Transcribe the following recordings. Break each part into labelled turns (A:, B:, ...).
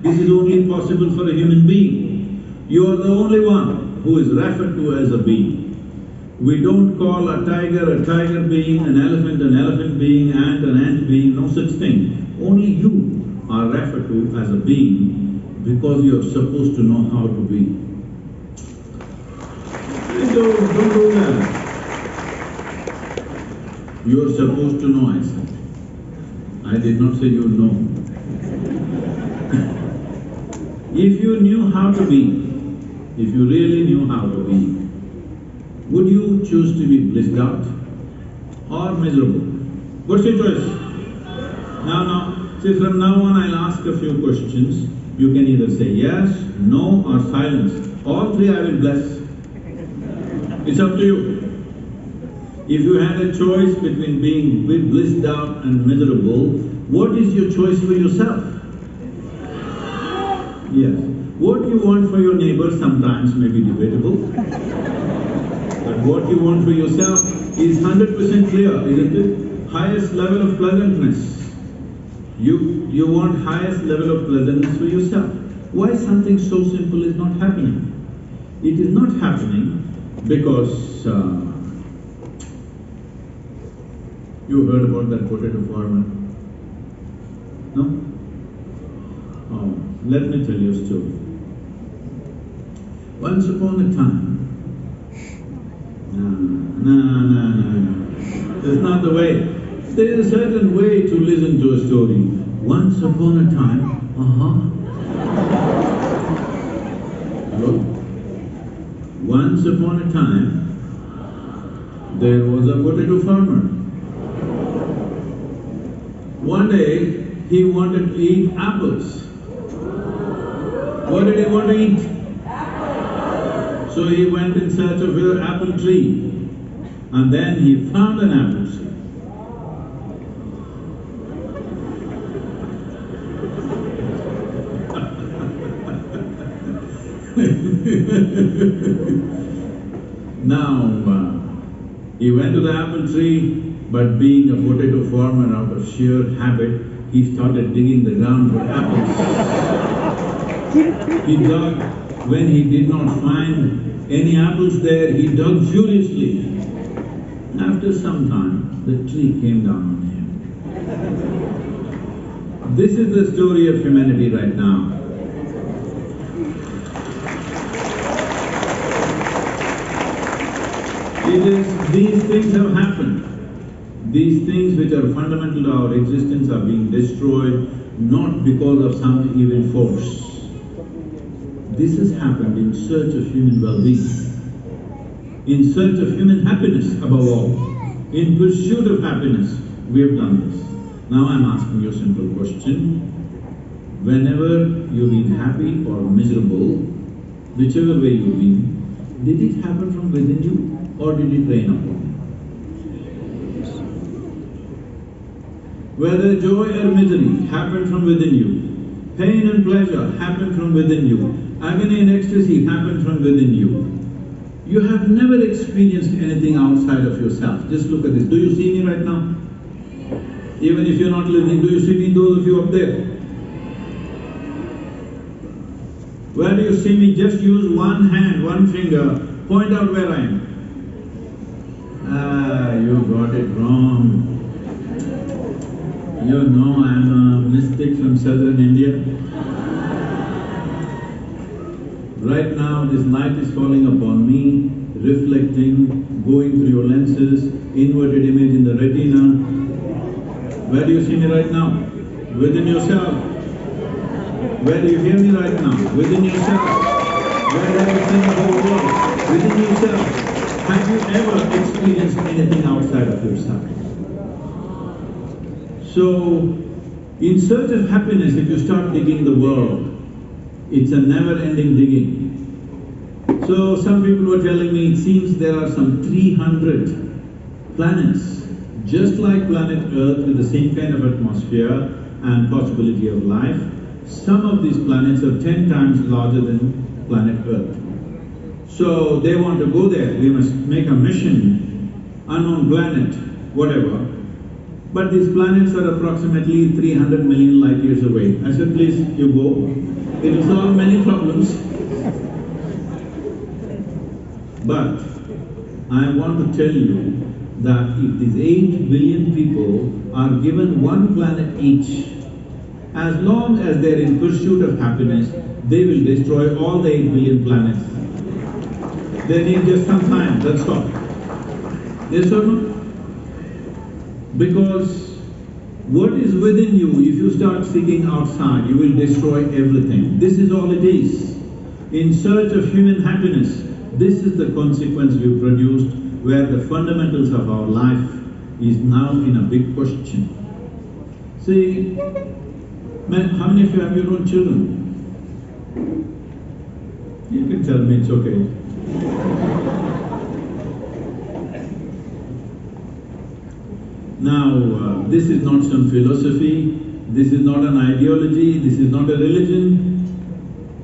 A: This is only possible for a human being. You are the only one who is referred to as a being. We don't call a tiger being, an elephant being, an ant being, no such thing. Only you are referred to as a being because you are supposed to know how to be. Don't do that. You are supposed to know, I said. I did not say you know. If you knew how to be, if you really knew how to be, would you choose to be blissed out or miserable? What's your choice? Now, see, from now on I'll ask a few questions. You can either say yes, no or silence. All three I will bless. It's up to you. If you had a choice between being blissed out and miserable, what is your choice for yourself? Yes. What you want for your neighbor sometimes may be debatable, but what you want for yourself is 100% clear, isn't it? Highest level of pleasantness. You want highest level of pleasantness for yourself. Why something so simple is not happening? It is not happening because you heard about that potato farmer? No? Oh, let me tell you a story. Once upon a time… No. That's not the way. There is a certain way to listen to a story. Once upon a time… Hello? Once upon a time, there was a potato farmer. One day, he wanted to eat apples. What did he want to eat? So he went in search of an apple tree, and then he found an apple tree. Now, he went to the apple tree, but being a potato farmer out of sheer habit, he started digging the ground for apples. He dug. When he did not find any apples there, he dug furiously. After some time, the tree came down on him. This is the story of humanity right now. These things have happened. These things which are fundamental to our existence are being destroyed not because of some evil force. This has happened in search of human well-being, in search of human happiness above all. In pursuit of happiness, we have done this. Now I'm asking you a simple question. Whenever you've been happy or miserable, whichever way you've been, did it happen from within you or did it rain upon you? Whether joy or misery happened from within you, pain and pleasure happened from within you, agony and ecstasy happened from within you. You have never experienced anything outside of yourself. Just look at this. Do you see me right now? Even if you're not listening, do you see me, those of you up there? Where do you see me? Just use one hand, one finger, point out where I am. You got it wrong. You know I'm a mystic from southern India. Right now, this light is falling upon me, reflecting, going through your lenses, inverted image in the retina. Where do you see me right now? Within yourself. Where do you hear me right now? Within yourself. Where have you seen the whole world? Within yourself. Have you ever experienced anything outside of yourself? So, in search of happiness, if you start digging the world, it's a never-ending digging. So, some people were telling me it seems there are some 300 planets, just like planet Earth with the same kind of atmosphere and possibility of life. Some of these planets are 10 times larger than planet Earth. So, they want to go there, we must make a mission, unknown planet, whatever. but these planets are approximately 300 million light years away. I said, please, you go. It will solve many problems. But I want to tell you that if these 8 billion people are given one planet each, as long as they're in pursuit of happiness, they will destroy all the 8 billion planets. They need just some time, that's all. Yes or no? Because what is within you, if you start seeking outside, you will destroy everything. This is all it is. In search of human happiness, this is the consequence we've produced, where the fundamentals of our life is now in a big question. See, how many of you have your own children? You can tell me, it's okay. Now, this is not some philosophy, this is not an ideology, this is not a religion.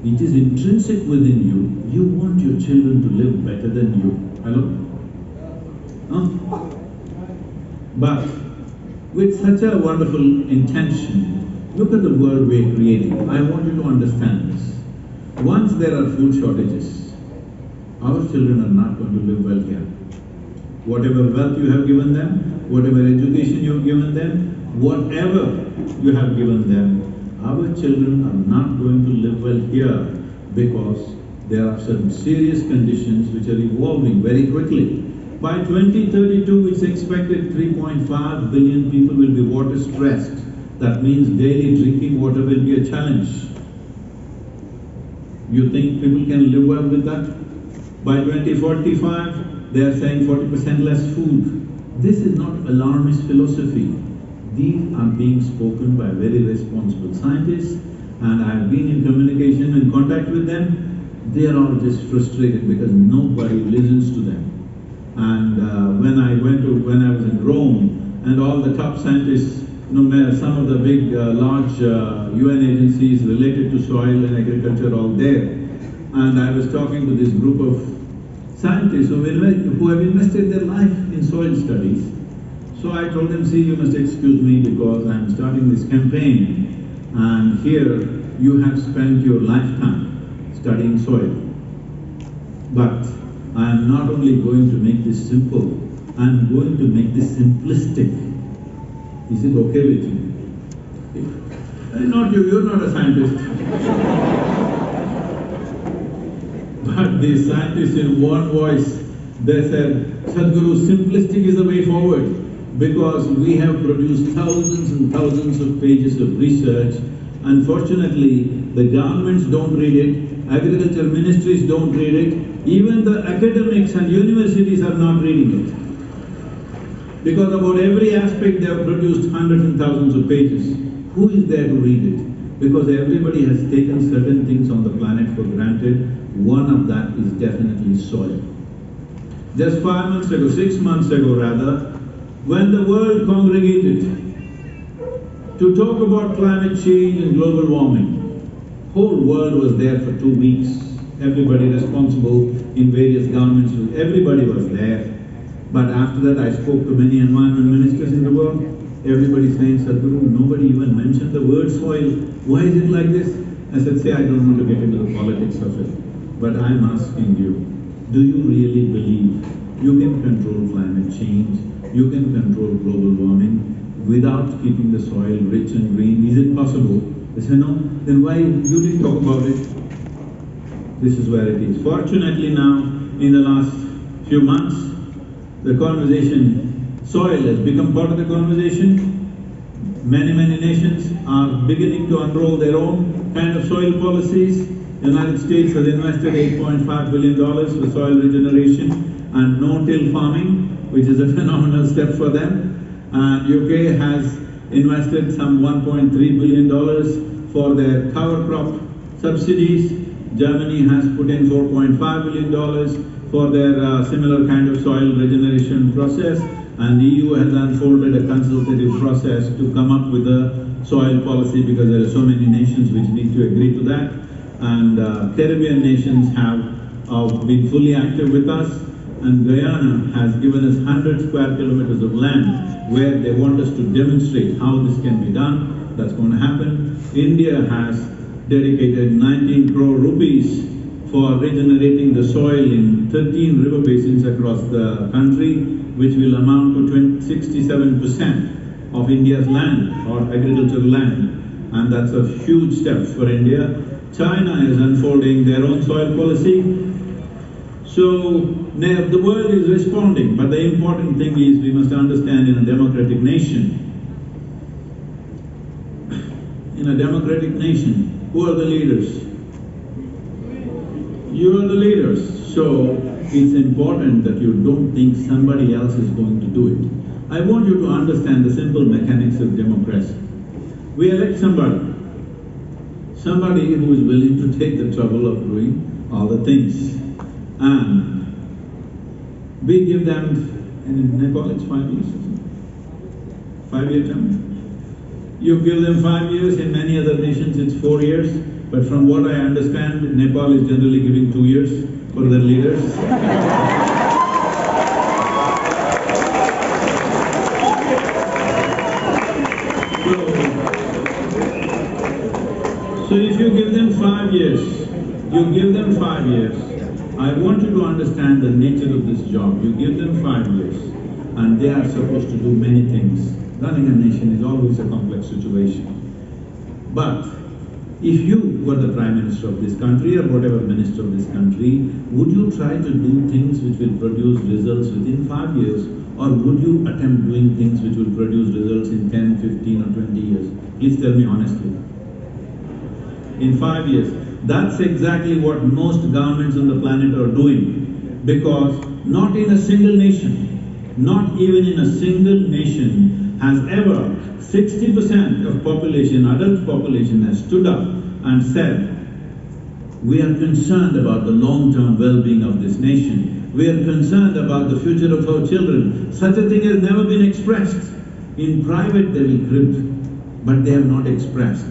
A: It is intrinsic within you. You want your children to live better than you. Hello? Huh? But with such a wonderful intention, look at the world we're creating. I want you to understand this. Once there are food shortages, our children are not going to live well here. Whatever wealth you have given them, whatever education you have given them, whatever you have given them, our children are not going to live well here because there are certain serious conditions which are evolving very quickly. By 2032, it's expected 3.5 billion people will be water stressed. That means daily drinking water will be a challenge. You think people can live well with that? By 2045, they are saying 40% less food. This is not alarmist philosophy. These are being spoken by very responsible scientists, and I have been in communication and contact with them. They are all just frustrated because nobody listens to them. And when I was in Rome, and all the top scientists, some of the big, large UN agencies related to soil and agriculture all there, and I was talking to this group of scientists who have invested their life in soil studies. So I told them, see, you must excuse me because I'm starting this campaign, and here you have spent your lifetime studying soil. But I'm not only going to make this simple, I'm going to make this simplistic. Is it okay with you? Not you, you're not a scientist. But these scientists in one voice, they said, Sadhguru, simplistic is the way forward, because we have produced thousands and thousands of pages of research. Unfortunately, the governments don't read it, agriculture ministries don't read it, even the academics and universities are not reading it. Because about every aspect they have produced hundreds and thousands of pages. Who is there to read it? Because everybody has taken certain things on the planet for granted. One of that is definitely soil. Just 5 months ago, 6 months ago rather, when the world congregated to talk about climate change and global warming, whole world was there for 2 weeks. Everybody responsible in various governments, everybody was there. But after that, I spoke to many environment ministers in the world. Everybody saying, Sadhguru, nobody even mentioned the word soil. Why is it like this? I said, see, I don't want to get into the politics of it. But I'm asking you, do you really believe you can control climate change, you can control global warming without keeping the soil rich and green? Is it possible? They said, no. Then why you didn't talk about it? This is where it is. Fortunately now, in the last few months, the conversation, soil has become part of the conversation. Many nations are beginning to unroll their own kind of soil policies. The United States has invested $8.5 billion for soil regeneration and no-till farming, which is a phenomenal step for them. And UK has invested some $1.3 billion for their cover crop subsidies. Germany has put in $4.5 billion for their similar kind of soil regeneration process, and the EU has unfolded a consultative process to come up with a soil policy because there are so many nations which need to agree to that. And Caribbean nations have been fully active with us. and Guyana has given us 100 square kilometers of land where they want us to demonstrate how this can be done. That's going to happen. India has dedicated 19 crore rupees for regenerating the soil in 13 river basins across the country, which will amount to 67% of India's land or agricultural land. And that's a huge step for India. China is unfolding their own soil policy. So, the world is responding, but the important thing is we must understand in a democratic nation, who are the leaders? You are the leaders. So, it's important that you don't think somebody else is going to do it. I want you to understand the simple mechanics of democracy. We elect somebody who is willing to take the trouble of doing all the things. And we give them, in Nepal it's 5 years, isn't it? 5-year term. You give them 5 years, in many other nations it's 4 years, but from what I understand, Nepal is generally giving 2 years for their leaders. So if you give them 5 years, I want you to understand the nature of this job. You give them 5 years and they are supposed to do many things. Running a nation is always a complex situation. But if you were the Prime Minister of this country or whatever Minister of this country, would you try to do things which will produce results within 5 years, or would you attempt doing things which will produce results in 10, 15 or 20 years? Please tell me honestly. In 5 years. That's exactly what most governments on the planet are doing, because not in a single nation, not even in a single nation has ever 60% of population, adult population has stood up and said, we are concerned about the long-term well-being of this nation. We are concerned about the future of our children. Such a thing has never been expressed. In private they will crib, but they have not expressed.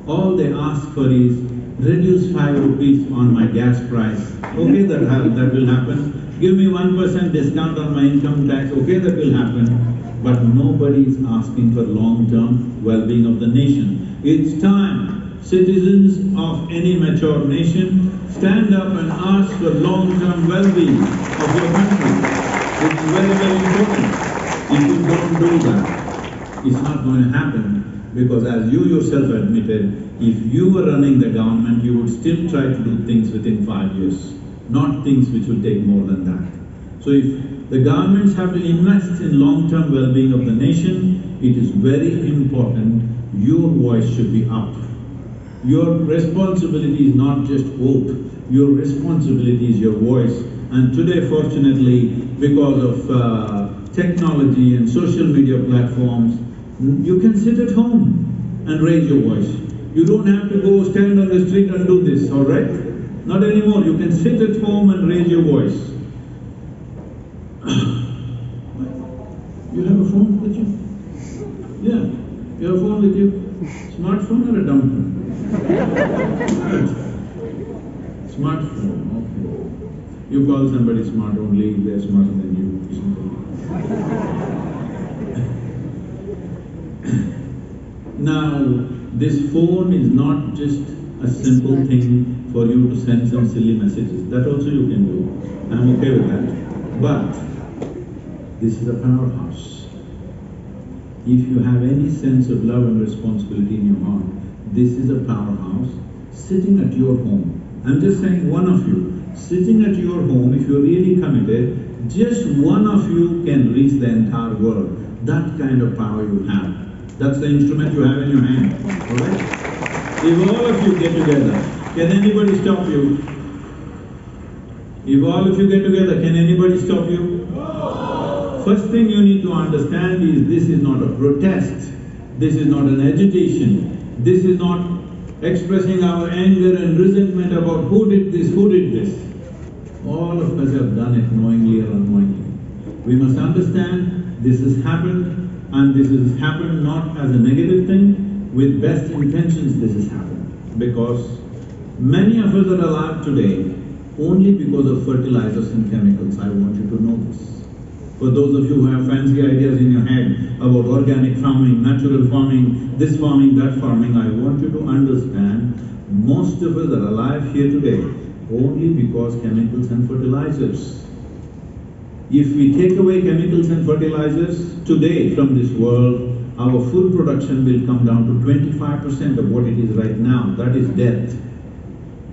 A: All they ask for is, reduce 5 rupees on my gas price. Okay, that will happen. Give me 1% discount on my income tax. Okay, that will happen. But nobody is asking for long-term well-being of the nation. It's time, citizens of any mature nation, stand up and ask for long-term well-being of your country. It's very, very important. If you don't do that, it's not going to happen. Because as you yourself admitted, if you were running the government, you would still try to do things within 5 years, not things which will take more than that. So if the governments have to invest in long-term well-being of the nation, it is very important your voice should be up. Your responsibility is not just hope, your responsibility is your voice. And today, fortunately, because of technology and social media platforms, you can sit at home and raise your voice. You don't have to go stand on the street and do this, all right? Not anymore. You can sit at home and raise your voice. You have a phone with you? Yeah. You have a phone with you? Smartphone or a dumb phone? Smartphone, okay. You call somebody smart only if they're smarter than you. Now, this phone is not just a simple thing for you to send some silly messages. That also you can do. I'm okay with that. But this is a powerhouse. If you have any sense of love and responsibility in your heart, this is a powerhouse sitting at your home. I'm just saying, one of you, sitting at your home, if you're really committed, just one of you can reach the entire world. That kind of power you have. That's the instrument you have in your hand, all right? If all of you get together, can anybody stop you? If all of you get together, can anybody stop you? No. First thing you need to understand is this is not a protest, this is not an agitation, this is not expressing our anger and resentment about who did this, who did this. All of us have done it knowingly or unknowingly. We must understand this has happened, and this has happened not as a negative thing, with best intentions this has happened. Because many of us are alive today only because of fertilizers and chemicals. I want you to know this. For those of you who have fancy ideas in your head about organic farming, natural farming, this farming, that farming, I want you to understand, most of us are alive here today only because chemicals and fertilizers. If we take away chemicals and fertilizers today from this world, our food production will come down to 25% of what it is right now. That is death.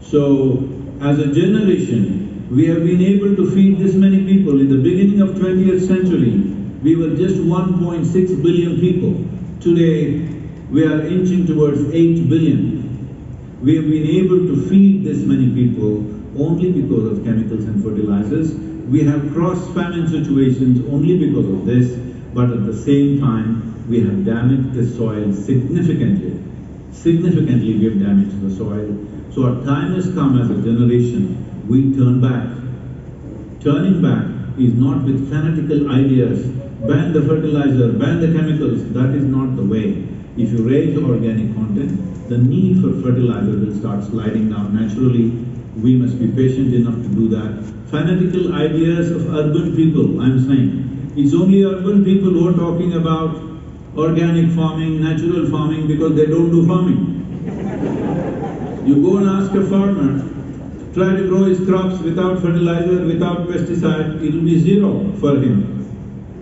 A: So, as a generation, we have been able to feed this many people. In the beginning of 20th century, we were just 1.6 billion people. Today, we are inching towards 8 billion. We have been able to feed this many people only because of chemicals and fertilizers. We have crossed famine situations only because of this, but at the same time, we have damaged the soil significantly. Significantly, we have damaged the soil. So our time has come as a generation, we turn back. Turning back is not with fanatical ideas, ban the fertilizer, ban the chemicals, that is not the way. If you raise organic content, the need for fertilizer will start sliding down naturally. We must be patient enough to do that. Fanatical ideas of urban people, I'm saying, it's only urban people who are talking about organic farming, natural farming, because they don't do farming. You go and ask a farmer, try to grow his crops without fertilizer, without pesticide, it will be zero for him.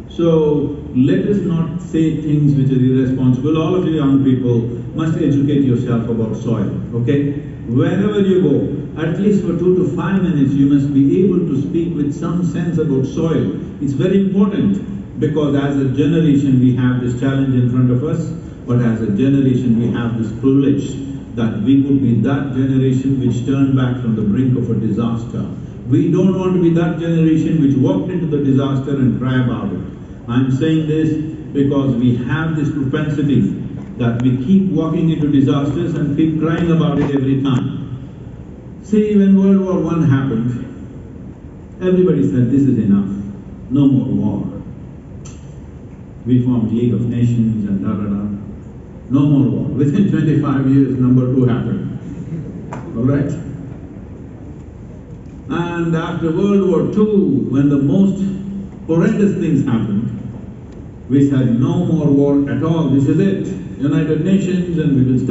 A: So, let us not say things which are irresponsible. All of you young people must educate yourself about soil, okay? Wherever you go, at least for 2 to 5 minutes, you must be able to speak with some sense about soil. It's very important because as a generation we have this challenge in front of us, but as a generation we have this privilege that we could be that generation which turned back from the brink of a disaster. We don't want to be that generation which walked into the disaster and cry about it. I'm saying this because we have this propensity that we keep walking into disasters and keep crying about it every time. See, when World War I happened, everybody said, this is enough, no more war. We formed League of Nations and da-da-da. No more war. Within 25 years, number 2 happened. All right? And after World War II, when the most horrendous things happened, we said, no more war at all, this is it. United Nations, and we will start